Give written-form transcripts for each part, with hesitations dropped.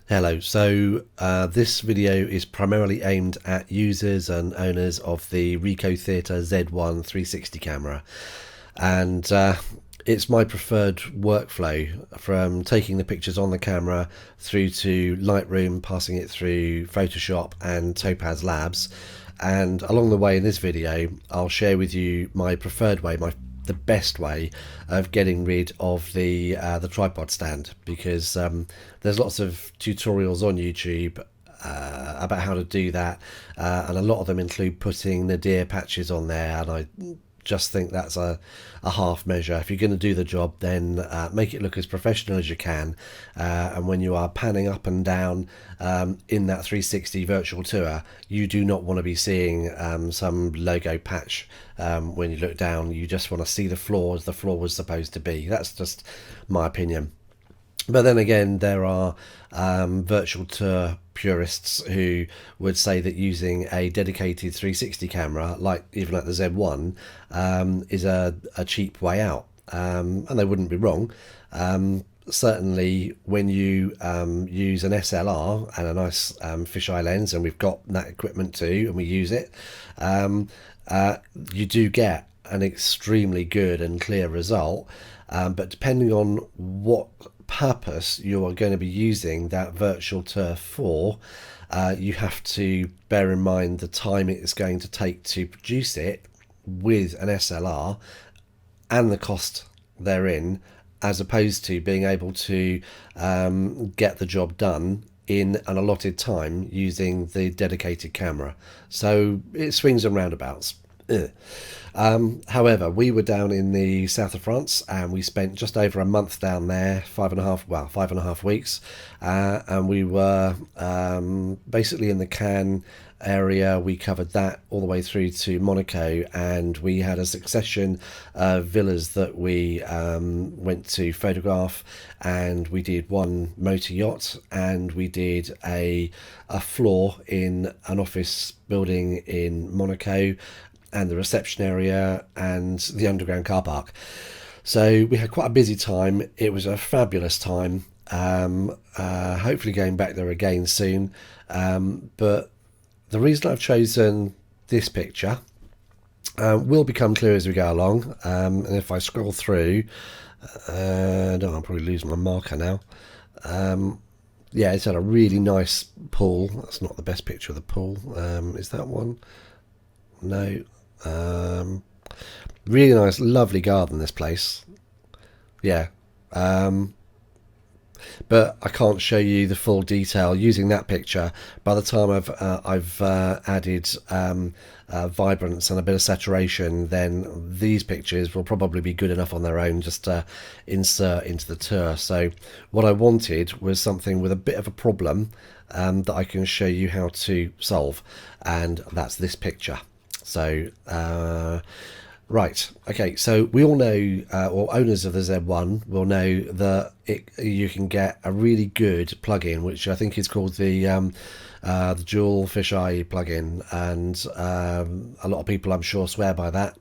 Hello, so this video is primarily aimed at users and owners of the Ricoh Theta Z1 360 camera, and it's my preferred workflow from taking the pictures on the camera through to Lightroom, passing it through Photoshop and Topaz Labs. And along the way in this video I'll share with you my preferred way, the best way of getting rid of the tripod stand, because there's lots of tutorials on YouTube about how to do that, and a lot of them include putting Nadir patches on there, and I just think that's a half measure. If you're going to do the job, then make it look as professional as you can, and when you are panning up and down in that 360 virtual tour, you do not want to be seeing some logo patch when you look down. You just want to see the floor as the floor was supposed to be. That's just my opinion. But then again, there are virtual tour purists who would say that using a dedicated 360 camera, like even like the Z1, is a cheap way out, and they wouldn't be wrong. Certainly, when you use an SLR and a nice fisheye lens, and we've got that equipment too, and we use it, you do get an extremely good and clear result. But depending on what purpose you are going to be using that virtual turf for, you have to bear in mind the time it is going to take to produce it with an SLR and the cost therein, as opposed to being able to get the job done in an allotted time using the dedicated camera. So it swings and roundabouts. However, we were down in the south of France, and we spent just over a month down there, 5.5 weeks, and we were basically in the Cannes area. We covered that all the way through to Monaco, and we had a succession of villas that we went to photograph, and we did one motor yacht, and we did a floor in an office building in Monaco, and the reception area and the underground car park. So we had quite a busy time. It was a fabulous time. Hopefully going back there again soon. But the reason I've chosen this picture will become clear as we go along. And if I scroll through, I'll probably lose my marker now. Yeah, it's had a really nice pool. That's not the best picture of the pool. Is that one? No. Really nice, lovely garden, this place. Yeah. But I can't show you the full detail using that picture. By the time I've added vibrance and a bit of saturation, then these pictures will probably be good enough on their own just to insert into the tour. So what I wanted was something with a bit of a problem that I can show you how to solve, and that's this picture. So right, okay, so we all know, or owners of the Z1 will know, that you can get a really good plugin, which I think is called the dual fisheye plugin, and a lot of people, I'm sure, swear by that.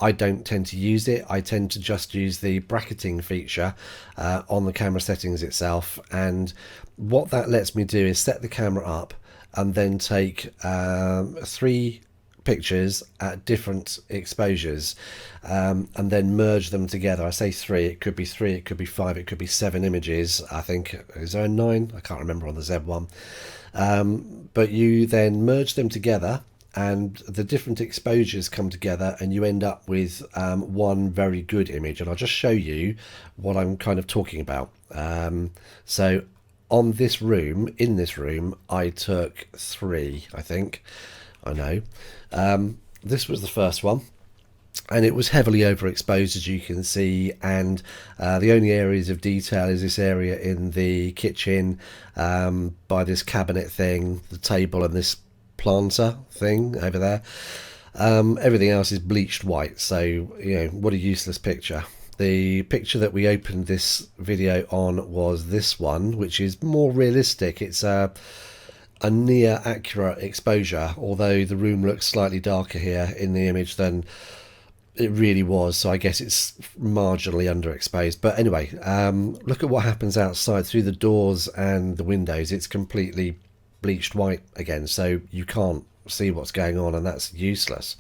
I don't tend to use it. I tend to just use the bracketing feature on the camera settings itself, and what that lets me do is set the camera up and then take 3 pictures at different exposures, and then merge them together. I say 3, it could be 3, it could be 5, it could be 7 images. I think, is there a 9? I can't remember on the Z1. But you then merge them together, and the different exposures come together, and you end up with one very good image. And I'll just show you what I'm kind of talking about. So on this room, in this room, I took 3, I think. I know. This was the first one, and it was heavily overexposed, as you can see, and the only areas of detail is this area in the kitchen, by this cabinet thing, the table, and this planter thing over there. Everything else is bleached white, so you know, what a useless picture. The picture that we opened this video on was this one, which is more realistic. It's a near accurate exposure, although the room looks slightly darker here in the image than It really was, so I guess it's marginally underexposed. But anyway, look at what happens outside through the doors and the windows. It's completely bleached white again, so you can't see what's going on, and that's useless.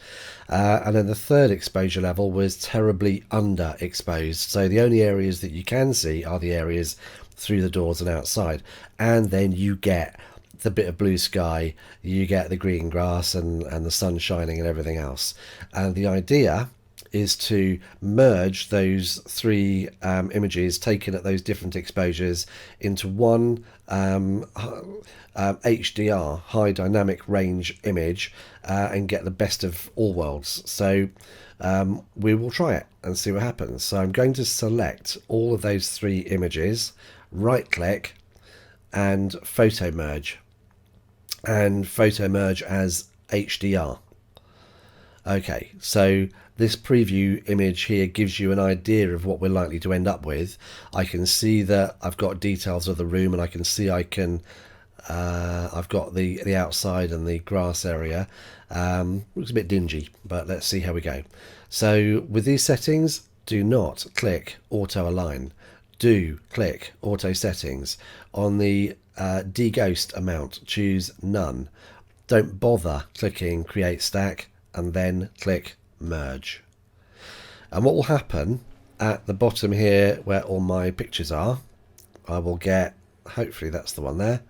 And then the third exposure level was terribly underexposed, so the only areas that you can see are the areas through the doors and outside, and then you get the bit of blue sky, you get the green grass and the sun shining and everything else. And the idea is to merge those three images taken at those different exposures into one HDR, high dynamic range image, and get the best of all worlds. So we will try it and see what happens. So I'm going to select all of those three images, right click and photo merge, and photo merge as HDR. Okay, so this preview image here gives you an idea of what we're likely to end up with. I can see that I've got details of the room, and I can see I've got the outside and the grass area. Looks a bit dingy, but let's see how we go. So with these settings, do not click auto align. Do click auto settings. On the deghost amount, choose none. Don't bother clicking create stack, and then click merge. And what will happen at the bottom here where all my pictures are, I will get, hopefully that's the one there,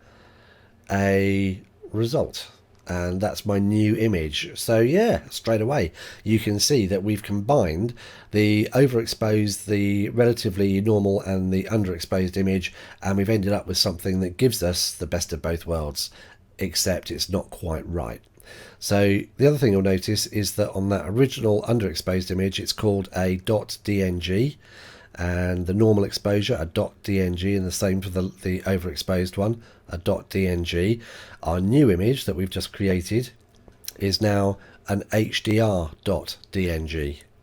a result, and that's my new image. So yeah, straight away you can see that we've combined the overexposed, the relatively normal and the underexposed image, and we've ended up with something that gives us the best of both worlds, except it's not quite right. So the other thing you'll notice is that on that original underexposed image, it's called a .dng, and the normal exposure a .dng, and the same for the overexposed one, a .dng. Our new image that we've just created is now an HDR.dng.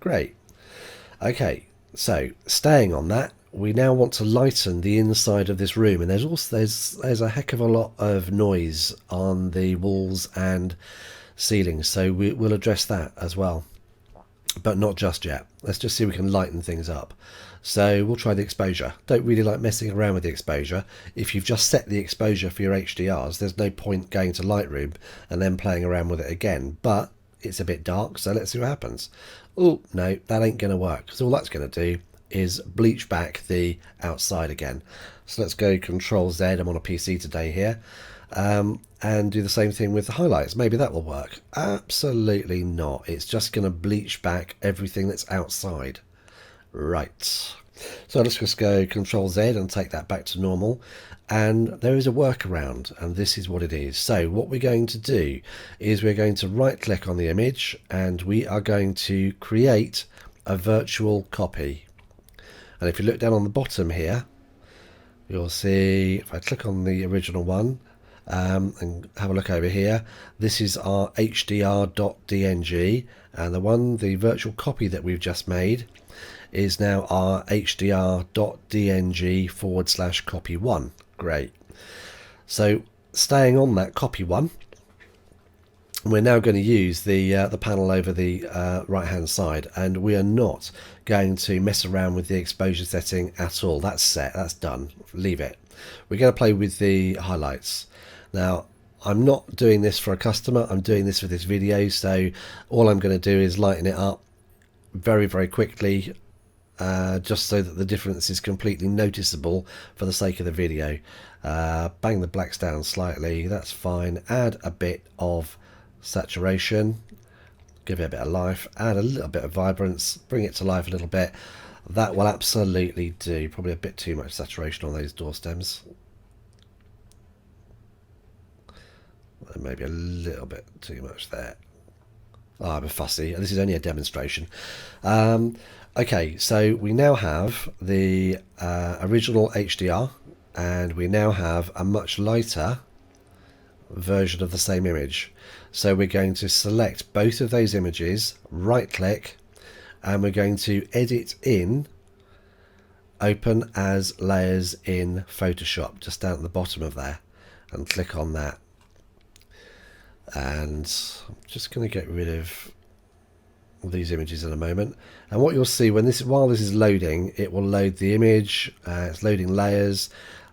Great. Okay, so staying on that, we now want to lighten the inside of this room, and there's a heck of a lot of noise on the walls and ceilings, so we'll address that as well, but not just yet. Let's just see if we can lighten things up. So we'll try the exposure. Don't really like messing around with the exposure. If you've just set the exposure for your HDRs, there's no point going to Lightroom and then playing around with it again, but it's a bit dark, so let's see what happens. Oh no, that ain't gonna work, because all that's gonna do is bleach back the outside again. So let's go Control Z, I'm on a PC today here, and do the same thing with the highlights. Maybe that will work. Absolutely not. It's just going to bleach back everything that's outside. Right. So let's just go Control Z and take that back to normal. And there is a workaround, and this is what it is. So what we're going to do is we're going to right click on the image, and we are going to create a virtual copy. And if you look down on the bottom here, you'll see, if I click on the original one, and have a look over here, this is our HDR.dng, and the virtual copy that we've just made is now our HDR.dng/copy1. Great. So staying on that copy one, we're now going to use the panel over the right hand side, and we are not going to mess around with the exposure setting at all. That's set, that's done, leave it. We're going to play with the highlights. Now I'm not doing this for a customer, I'm doing this for this video, so all I'm going to do is lighten it up very quickly, just so that the difference is completely noticeable for the sake of the video. Bang the blacks down slightly, that's fine. Add a bit of saturation, give it a bit of life, add a little bit of vibrance, bring it to life a little bit. That will absolutely do. Probably a bit too much saturation on those door stems, maybe a little bit too much there. Oh, I'm a fussy, this is only a demonstration. Okay, so we now have the original HDR, and we now have a much lighter version of the same image. So we're going to select both of those images, right click, and we're going to edit in, open as layers in Photoshop, just down at the bottom of there, and click on that. And I'm just going to get rid of these images in a moment. And what you'll see while this is loading, it will load the image. It's loading layers.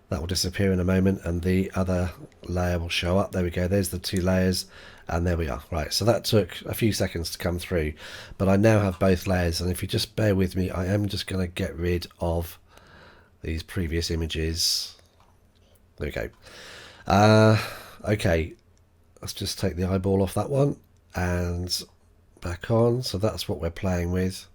That will disappear in a moment, and the other layer will show up. There we go. There's the two layers, and there we are. Right, so that took a few seconds to come through, but I now have both layers. And if you just bear with me, I am just going to get rid of these previous images. There we go. Okay, let's just take the eyeball off that one and back on. So that's what we're playing with.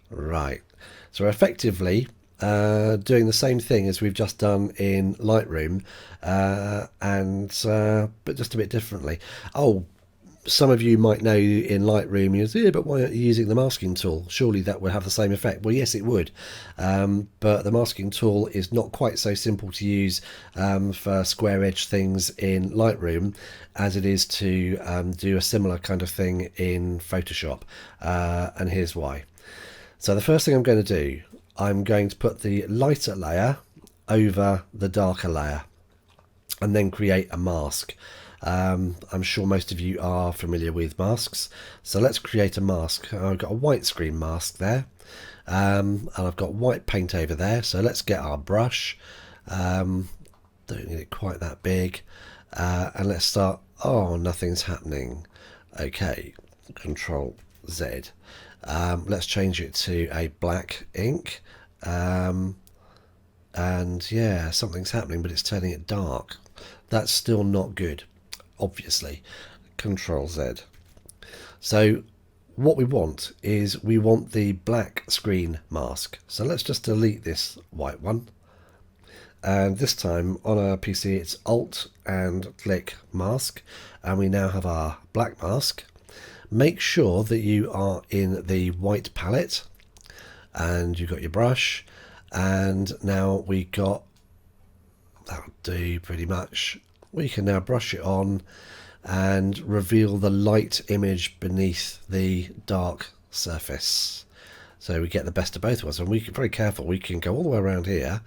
Right, so effectively doing the same thing as we've just done in Lightroom, but just a bit differently. Oh, some of you might know in Lightroom, you say, yeah, but why aren't you using the masking tool? Surely that would have the same effect. Well, yes, it would, but the masking tool is not quite so simple to use for square edge things in Lightroom as it is to do a similar kind of thing in Photoshop, and here's why. So the first thing I'm going to do, I'm going to put the lighter layer over the darker layer and then create a mask. I'm sure most of you are familiar with masks, so let's create a mask. I've got a white screen mask there, and I've got white paint over there, so let's get our brush. Don't need it quite that big, and let's start. Oh, nothing's happening. Okay, Control Z. Let's change it to a black ink, and yeah, something's happening, but it's turning it dark. That's still not good, obviously. Control Z. So what we want is we want the black screen mask. So let's just delete this white one, and this time on our PC it's Alt and click mask, and we now have our black mask. Make sure that you are in the white palette and you've got your brush, and now we got, that'll do pretty much. We can now brush it on and reveal the light image beneath the dark surface. So we get the best of both of us, and we can, very careful, we can go all the way around here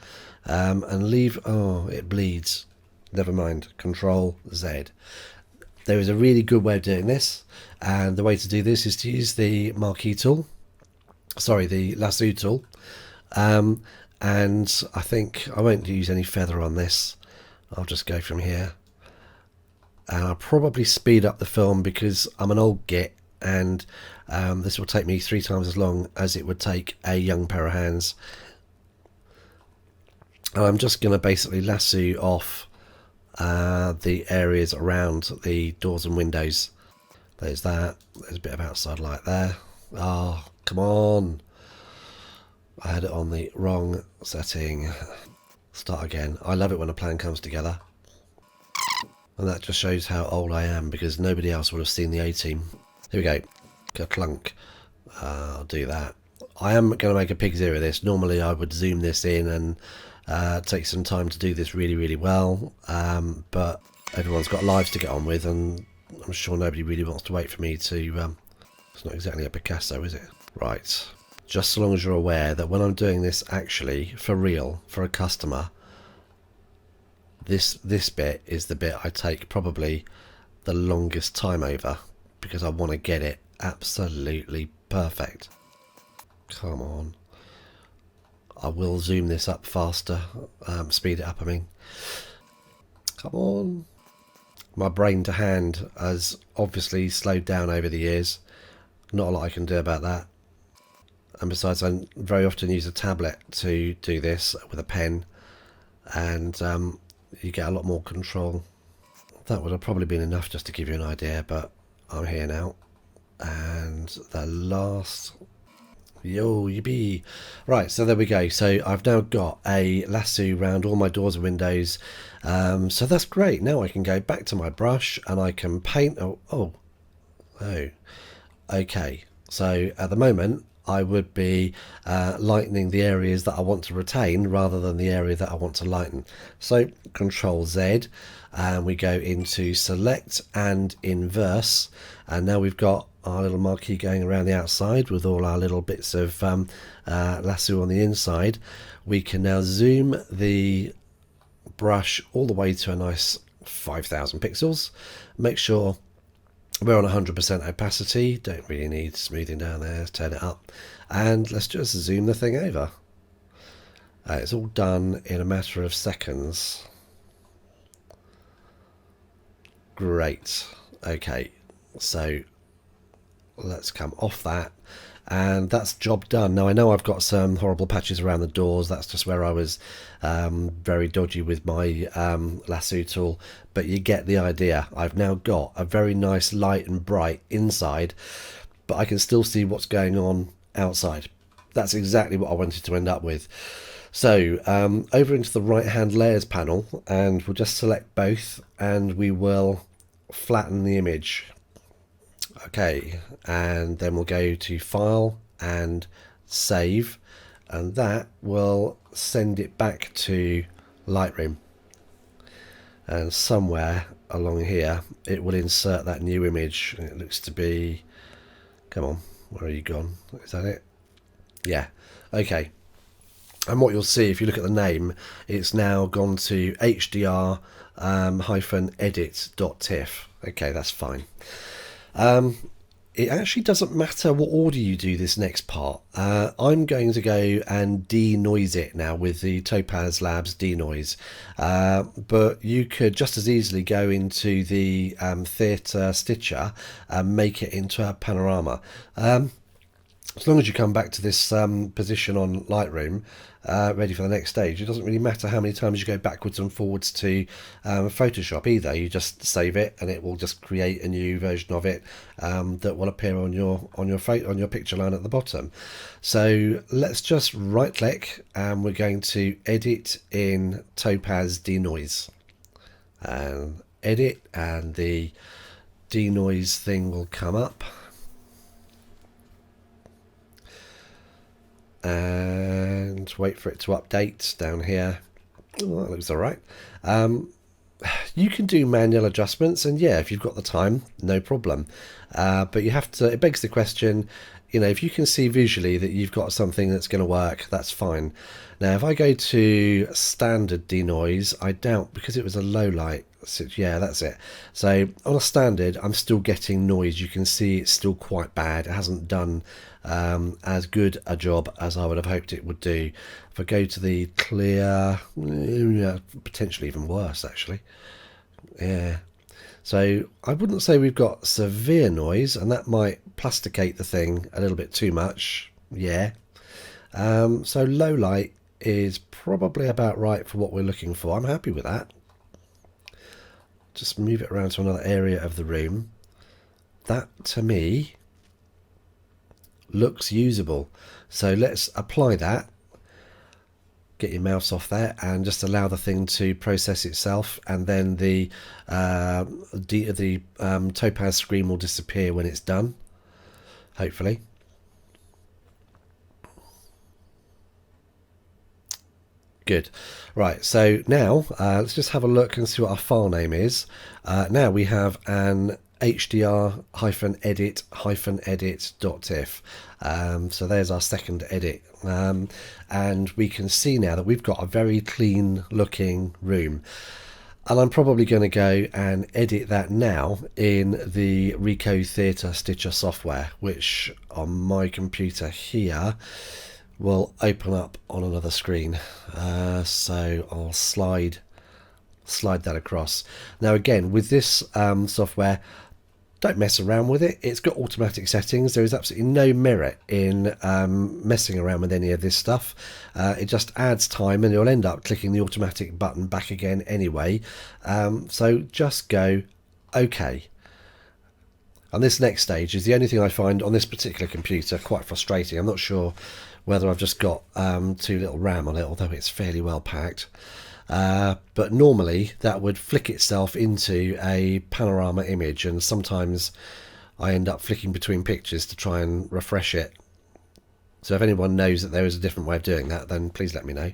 and leave, oh, it bleeds. Never mind, Control Z. There is a really good way of doing this, and the way to do this is to use the marquee tool, the lasso tool, and I think I won't use any feather on this. I'll just go from here, and I'll probably speed up the film because I'm an old git, and this will take me 3 times as long as it would take a young pair of hands. And I'm just going to basically lasso off the areas around the doors and windows. There's that. There's a bit of outside light there. Oh, come on. I had it on the wrong setting. Start again. I love it when a plan comes together. And that just shows how old I am, because nobody else would have seen the A-team. Here we go. Ka-clunk. I'll do that. I am going to make a pig's ear of this. Normally I would zoom this in and take some time to do this really, really well. But everyone's got lives to get on with, and I'm sure nobody really wants to wait for me to... it's not exactly a Picasso, is it? Right. Just so long as you're aware that when I'm doing this actually for real, for a customer, this bit is the bit I take probably the longest time over, because I want to get it absolutely perfect. Come on. I will zoom this up faster, speed it up I mean. Come on. My brain to hand has obviously slowed down over the years. Not a lot I can do about that. And besides, I very often use a tablet to do this with a pen, and you get a lot more control. That would have probably been enough just to give you an idea, but I'm here now. And the last... Yo, yippee. Right, so there we go. So I've now got a lasso around all my doors and windows. So that's great. Now I can go back to my brush and I can paint. Oh. Okay. So at the moment, I would be lightening the areas that I want to retain rather than the area that I want to lighten. So Control Z, and we go into Select and Inverse, and now we've got our little marquee going around the outside with all our little bits of lasso on the inside. We can now zoom the brush all the way to a nice 5,000 pixels. Make sure We're on 100% opacity, don't really need smoothing down there, let's turn it up, and let's just zoom the thing over. It's all done in a matter of seconds. Great. Okay, so let's come off that, and that's job done. Now I know I've got some horrible patches around the doors. That's just where I was very dodgy with my lasso tool, but you get the idea. I've now got a very nice light and bright inside, but I can still see what's going on outside. That's exactly what I wanted to end up with. So over into the right hand layers panel, and we'll just select both, and we will flatten the image. Okay, and then we'll go to File and Save, and that will send it back to Lightroom. And somewhere along here it will insert that new image. It looks to be, come on, where are you gone? Is that it? Yeah, okay. And what you'll see if you look at the name, it's now gone to hdr-edit.tiff. Okay, that's fine. It actually doesn't matter what order you do this next part. I'm going to go and deNoise it now with the Topaz Labs deNoise, but you could just as easily go into the Theta Stitcher and make it into a panorama. As long as you come back to this position on Lightroom, ready for the next stage, it doesn't really matter how many times you go backwards and forwards to Photoshop either. You just save it, and it will just create a new version of it that will appear on your picture line at the bottom. So let's just right click, and we're going to edit in Topaz deNoise, and edit, and the deNoise thing will come up. And wait for it to update down here. Oh, that looks all right. You can do manual adjustments, and yeah, if you've got the time, no problem. But you have to, it begs the question, you know, if you can see visually that you've got something that's going to work, that's fine. Now, if I go to standard deNoise, I doubt, because it was a low light, yeah, that's it. So on a standard, I'm still getting noise. You can see it's still quite bad. It hasn't done as good a job as I would have hoped it would do. If I go to the clear, potentially even worse actually. Yeah. So I wouldn't say we've got severe noise, and that might plasticate the thing a little bit too much. Yeah. So low light is probably about right for what we're looking for. I'm happy with that. Just move it around to another area of the room. That to me looks usable. So let's apply that. Get your mouse off there and just allow the thing to process itself, and then the Topaz screen will disappear when it's done, hopefully. Good. Right, so now let's just have a look and see what our file name is. Now we have an hdr-edit-edit.tiff. So there's our second edit. And we can see now that we've got a very clean looking room. And I'm probably going to go and edit that now in the Ricoh Theta Stitcher software, which on my computer here will open up on another screen. So I'll slide that across. Now again, with this software, don't mess around with it. It's got automatic settings. There is absolutely no merit in messing around with any of this stuff. It just adds time, and you'll end up clicking the automatic button back again anyway. So just go OK. And this next stage is the only thing I find on this particular computer quite frustrating. I'm not sure whether I've just got too little RAM on it, although it's fairly well packed. But normally that would flick itself into a panorama image, and sometimes I end up flicking between pictures to try and refresh it. So if anyone knows that there is a different way of doing that, then please let me know.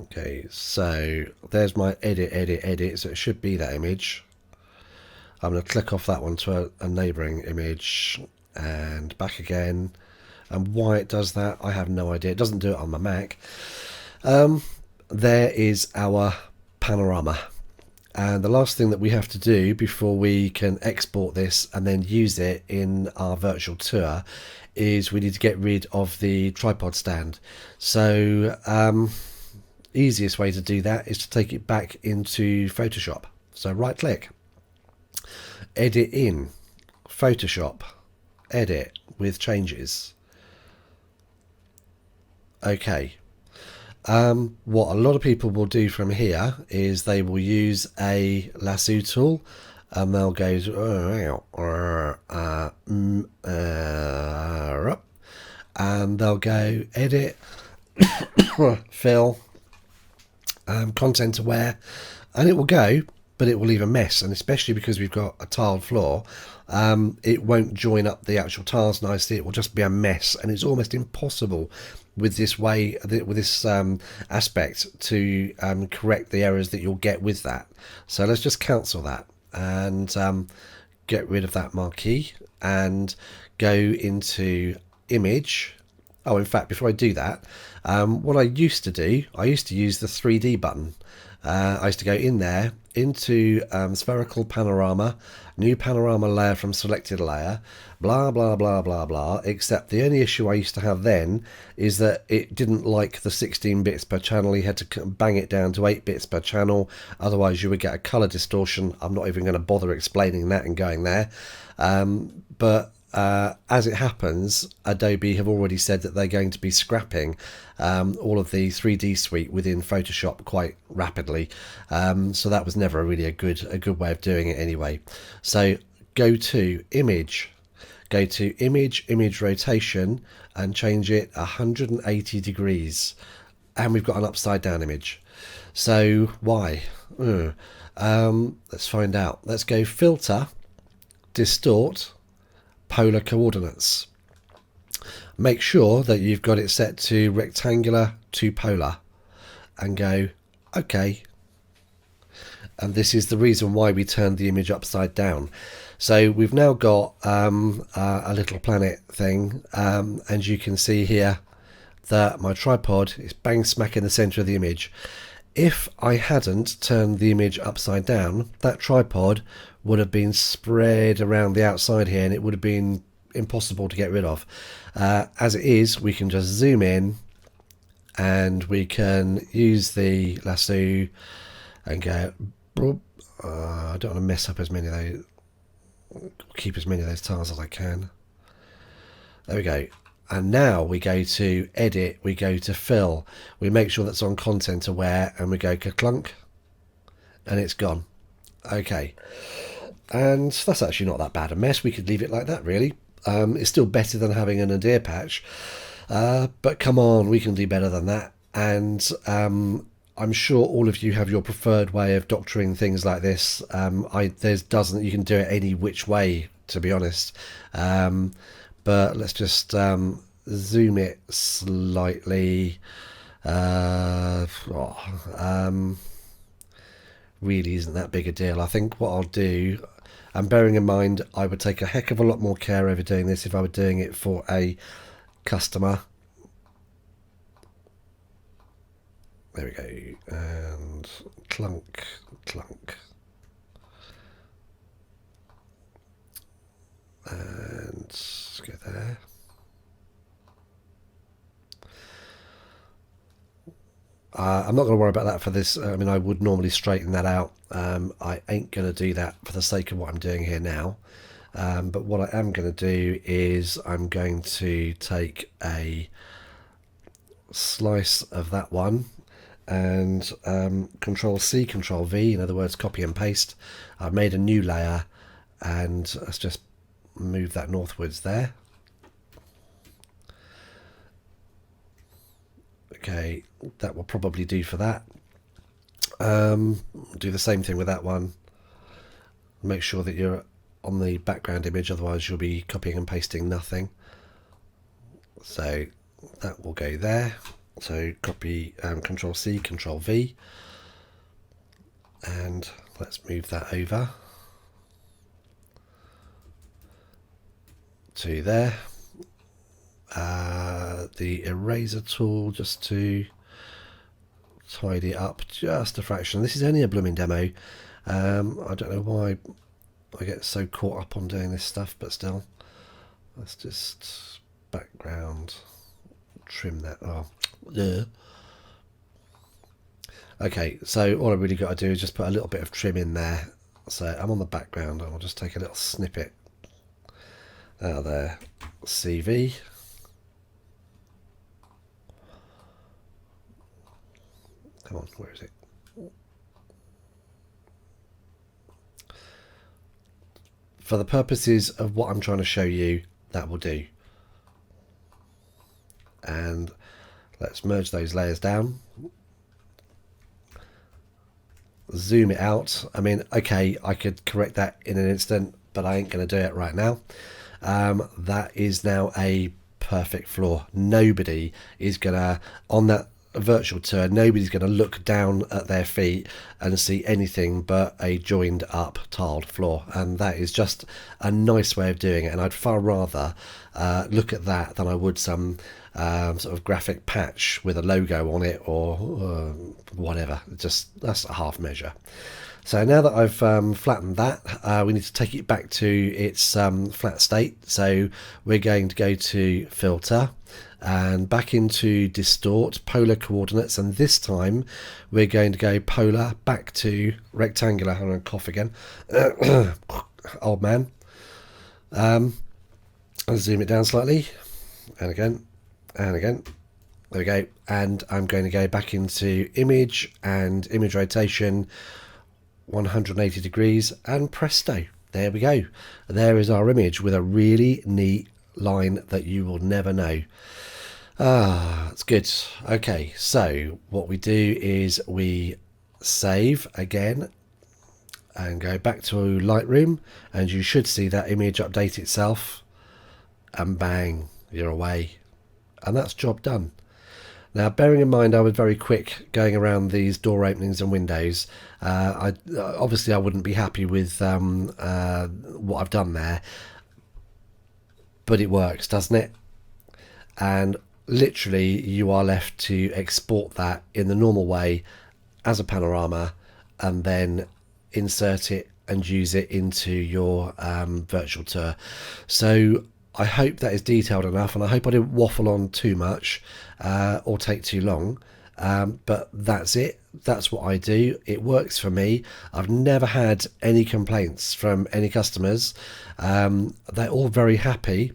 Okay, so there's my edit, so it should be that image. I'm going to click off that one to a neighbouring image and back again. And why it does that, I have no idea. It doesn't do it on my Mac. There is our panorama. And the last thing that we have to do before we can export this and then use it in our virtual tour is we need to get rid of the tripod stand. So easiest way to do that is to take it back into Photoshop. So right click, edit in, Photoshop, edit with changes. Okay. What a lot of people will do from here is they will use a lasso tool and they'll go and they'll go edit, fill, content aware, and it will go, but it will leave a mess. And especially because we've got a tiled floor, it won't join up the actual tiles nicely. It will just be a mess, and it's almost impossible with this way, with this aspect, to correct the errors that you'll get with that. So let's just cancel that and get rid of that marquee and go into image. Oh, in fact, before I do that, what I used to do, I used to use the 3D button. I used to go in there into Spherical Panorama, new panorama layer from selected layer, blah blah blah blah blah, except the only issue I used to have then is that it didn't like the 16 bits per channel. You had to bang it down to 8 bits per channel, otherwise you would get a color distortion. I'm not even going to bother explaining that and going there, but as it happens, Adobe have already said that they're going to be scrapping all of the 3D suite within Photoshop quite rapidly. So that was never really a good way of doing it anyway. So go to image, go to image rotation, and change it 180 degrees. And we've got an upside down image. So why? Let's find out. Let's go filter, distort, polar coordinates. Make sure that you've got it set to rectangular to polar and go OK. And this is the reason why we turned the image upside down. So we've now got a little planet thing, and you can see here that my tripod is bang smack in the center of the image. If I hadn't turned the image upside down, that tripod would have been spread around the outside here and it would have been impossible to get rid of. As it is, we can just zoom in and we can use the lasso and go, I don't want to mess up as many of those, keep as many of those tiles as I can. There we go. And now we go to edit, we go to fill, we make sure that's on content aware, and we go ka-clunk, and it's gone. Okay, and that's actually not that bad a mess. We could leave it like that, really. It's still better than having a Nadir patch, but come on, we can do better than that. And I'm sure all of you have your preferred way of doctoring things like this. You can do it any which way, to be honest. But let's just zoom it slightly. Really isn't that big a deal. I think what I'll do, and bearing in mind I would take a heck of a lot more care over doing this if I were doing it for a customer. There we go, and clunk, clunk. And let's go there. I'm not going to worry about that for this. I mean, I would normally straighten that out. I ain't going to do that for the sake of what I'm doing here now. But what I am going to do is I'm going to take a slice of that one and Control C, Control V, in other words, copy and paste. I've made a new layer, and let's just move that northwards there. Okay, that will probably do for that. Do the same thing with that one. Make sure that you're on the background image, otherwise you'll be copying and pasting nothing. So that will go there. So copy, Control C, Control V, and let's move that over to there. The eraser tool, just to tidy it up just a fraction. This is only a blooming demo, I don't know why I get so caught up on doing this stuff, but still, let's just background, trim that. Oh, yeah. Okay, so all I really got to do is just put a little bit of trim in there. So I'm on the background, and I'll just take a little snippet out of there. CV. Come on, where is it? For the purposes of what I'm trying to show you, that will do. And let's merge those layers down. Zoom it out. I mean, okay, I could correct that in an instant, but I ain't going to do it right now. That is now a perfect floor. Nobody is going to, on that virtual tour, nobody's going to look down at their feet and see anything but a joined up tiled floor, and that is just a nice way of doing it. And I'd far rather look at that than I would some sort of graphic patch with a logo on it or whatever. Just that's a half measure. So now that I've flattened that, we need to take it back to its flat state. So we're going to go to Filter and back into Distort, Polar Coordinates, and this time we're going to go Polar back to Rectangular. I'm going to cough again. Old man. I'll zoom it down slightly, and again, and again. There we go. And I'm going to go back into Image and Image Rotation, 180 degrees, and presto, there we go. There is our image with a really neat line that you will never know. That's good. Okay, so what we do is we save again and go back to Lightroom, and you should see that image update itself, and bang, you're away, and that's job done. Now, bearing in mind I was very quick going around these door openings and windows, obviously I wouldn't be happy with what I've done there, but it works, doesn't it? And literally you are left to export that in the normal way as a panorama, and then insert it and use it into your virtual tour. So I hope that is detailed enough, and I hope I didn't waffle on too much or take too long, but that's it. That's what I do. It works for me. I've never had any complaints from any customers. They're all very happy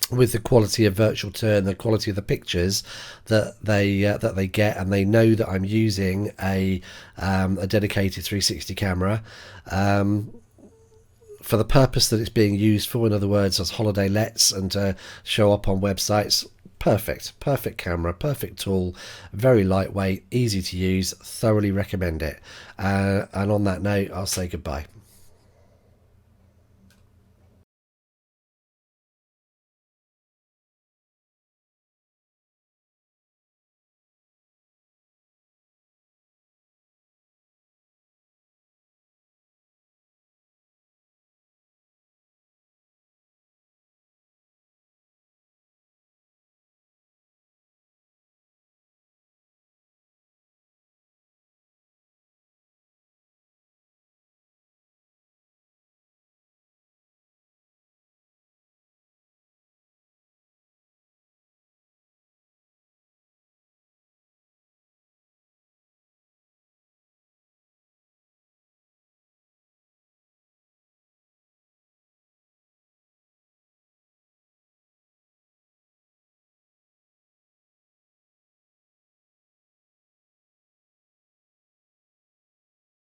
with the quality of virtual tour and the quality of the pictures that they get, and they know that I'm using a dedicated 360 camera for the purpose that it's being used for. In other words, as holiday lets and to show up on websites. Perfect camera, perfect tool, very lightweight, easy to use, thoroughly recommend it. And on that note, I'll say goodbye.